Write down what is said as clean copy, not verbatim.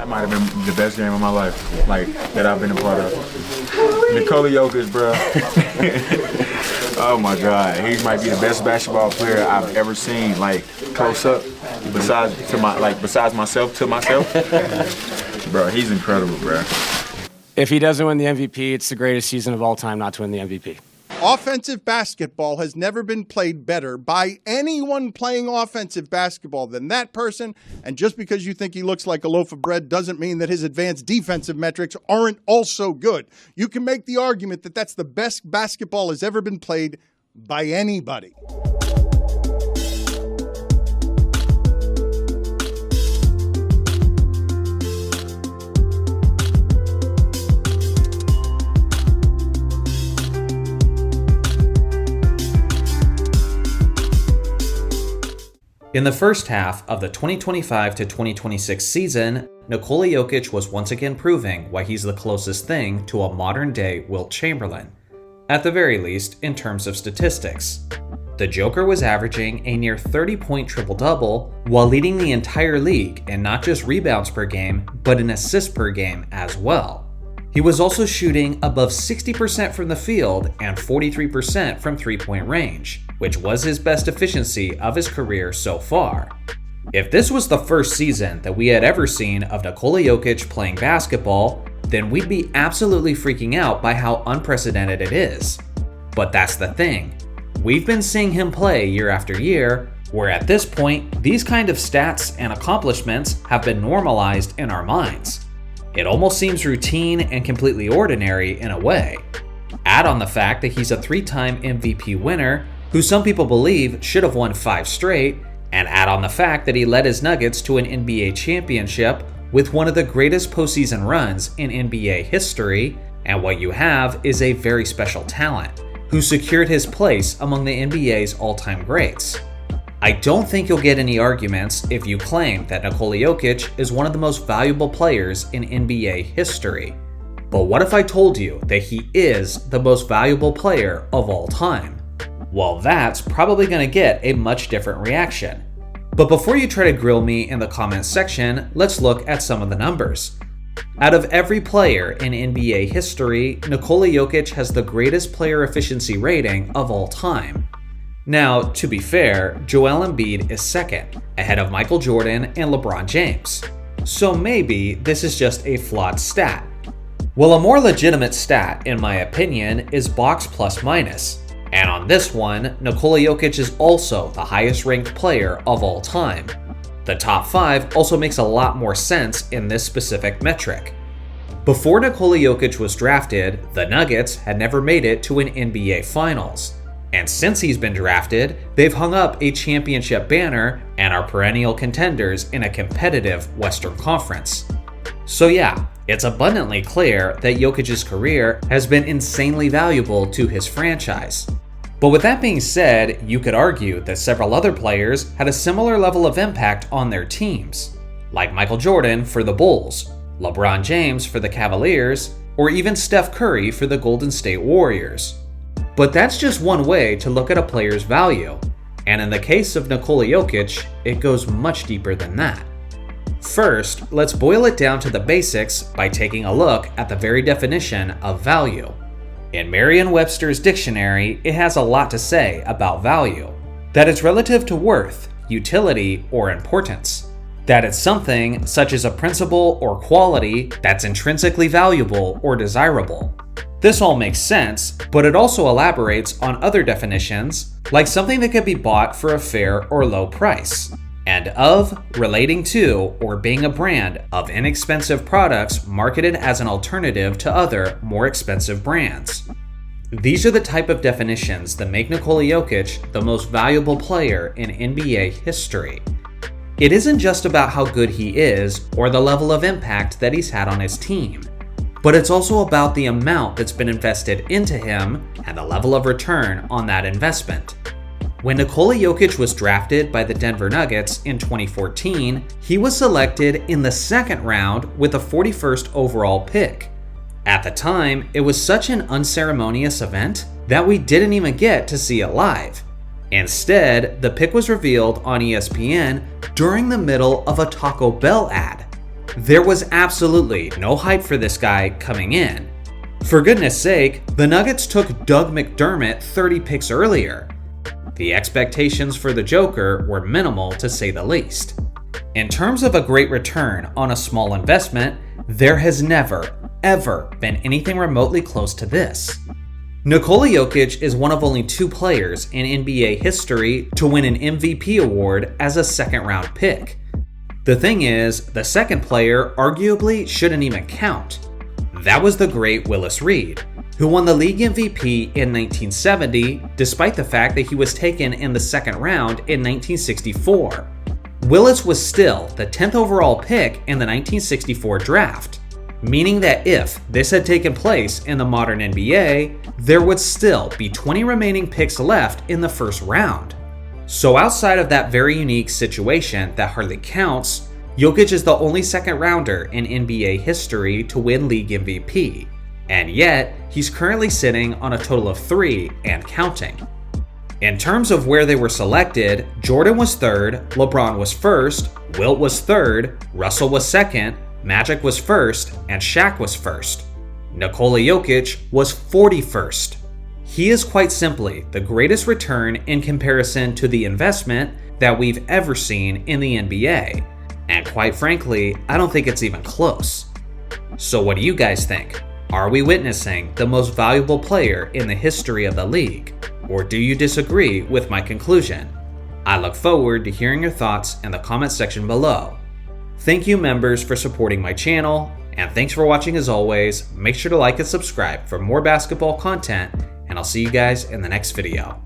That might have been the best game of my life, like, that I've been a part of. Nikola Jokic, bro. Oh my God, he might be the best basketball player I've ever seen, like, close up, besides myself, Bro, he's incredible, bro. If he doesn't win the MVP, it's the greatest season of all time not to win the MVP. Offensive basketball has never been played better by anyone playing offensive basketball than that person. And just because you think he looks like a loaf of bread doesn't mean that his advanced defensive metrics aren't also good. You can make the argument that that's the best basketball has ever been played by anybody. In the first half of the 2025 to 2026 season, Nikola Jokic was once again proving why he's the closest thing to a modern-day Wilt Chamberlain, at the very least in terms of statistics. The Joker was averaging a near 30-point triple-double while leading the entire league in not just rebounds per game, but in assists per game as well. He was also shooting above 60% from the field and 43% from three-point range, which was his best efficiency of his career so far. If this was the first season that we had ever seen of Nikola Jokic playing basketball, then we'd be absolutely freaking out by how unprecedented it is. But that's the thing. We've been seeing him play year after year, where at this point, these kind of stats and accomplishments have been normalized in our minds. It almost seems routine and completely ordinary in a way. Add on the fact that he's a 3-time MVP winner, who some people believe should have won 5 straight, and add on the fact that he led his Nuggets to an NBA championship with one of the greatest postseason runs in NBA history, and what you have is a very special talent, who secured his place among the NBA's all-time greats. I don't think you'll get any arguments if you claim that Nikola Jokic is one of the most valuable players in NBA history. But what if I told you that he is the most valuable player of all time? Well, that's probably going to get a much different reaction. But before you try to grill me in the comments section, let's look at some of the numbers. Out of every player in NBA history, Nikola Jokic has the greatest player efficiency rating of all time. Now, to be fair, Joel Embiid is second, ahead of Michael Jordan and LeBron James. So maybe this is just a flawed stat. Well, a more legitimate stat, in my opinion, is box plus minus. And on this one, Nikola Jokic is also the highest ranked player of all time. The top 5 also makes a lot more sense in this specific metric. Before Nikola Jokic was drafted, the Nuggets had never made it to an NBA Finals. And since he's been drafted, they've hung up a championship banner and are perennial contenders in a competitive Western Conference. So yeah, it's abundantly clear that Jokic's career has been insanely valuable to his franchise. But with that being said, you could argue that several other players had a similar level of impact on their teams, like Michael Jordan for the Bulls, LeBron James for the Cavaliers, or even Steph Curry for the Golden State Warriors. But that's just one way to look at a player's value, and in the case of Nikola Jokic, it goes much deeper than that. First, let's boil it down to the basics by taking a look at the very definition of value. In Merriam-Webster's dictionary, it has a lot to say about value. That it's relative to worth, utility, or importance. That it's something, such as a principle or quality, that's intrinsically valuable or desirable. This all makes sense, but it also elaborates on other definitions, like something that could be bought for a fair or low price, and of, relating to, or being a brand of inexpensive products marketed as an alternative to other, more expensive brands. These are the type of definitions that make Nikola Jokic the most valuable player in NBA history. It isn't just about how good he is or the level of impact that he's had on his team, but it's also about the amount that's been invested into him and the level of return on that investment. When Nikola Jokic was drafted by the Denver Nuggets in 2014, he was selected in the second round with the 41st overall pick. At the time, it was such an unceremonious event that we didn't even get to see it live. Instead, the pick was revealed on ESPN during the middle of a Taco Bell ad. There was absolutely no hype for this guy coming in. For goodness sake, the Nuggets took Doug McDermott 30 picks earlier. The expectations for the Joker were minimal to say the least. In terms of a great return on a small investment, there has never, ever been anything remotely close to this. Nikola Jokic is one of only 2 players in NBA history to win an MVP award as a second-round pick. The thing is, the second player arguably shouldn't even count. That was the great Willis Reed, who won the league MVP in 1970 despite the fact that he was taken in the second round in 1964. Willis was still the 10th overall pick in the 1964 draft, meaning that if this had taken place in the modern NBA, there would still be 20 remaining picks left in the first round. So outside of that very unique situation that hardly counts, Jokic is the only second rounder in NBA history to win league MVP, and yet he's currently sitting on a total of 3 and counting. In terms of where they were selected, Jordan was 3rd, LeBron was 1st, Wilt was 3rd, Russell was 2nd, Magic was 1st, and Shaq was 1st. Nikola Jokic was 41st. He is quite simply the greatest return in comparison to the investment that we've ever seen in the NBA. And quite frankly, I don't think it's even close. So what do you guys think? Are we witnessing the most valuable player in the history of the league? Or do you disagree with my conclusion? I look forward to hearing your thoughts in the comment section below. Thank you members for supporting my channel, and thanks for watching as always. Make sure to like and subscribe for more basketball content, and I'll see you guys in the next video.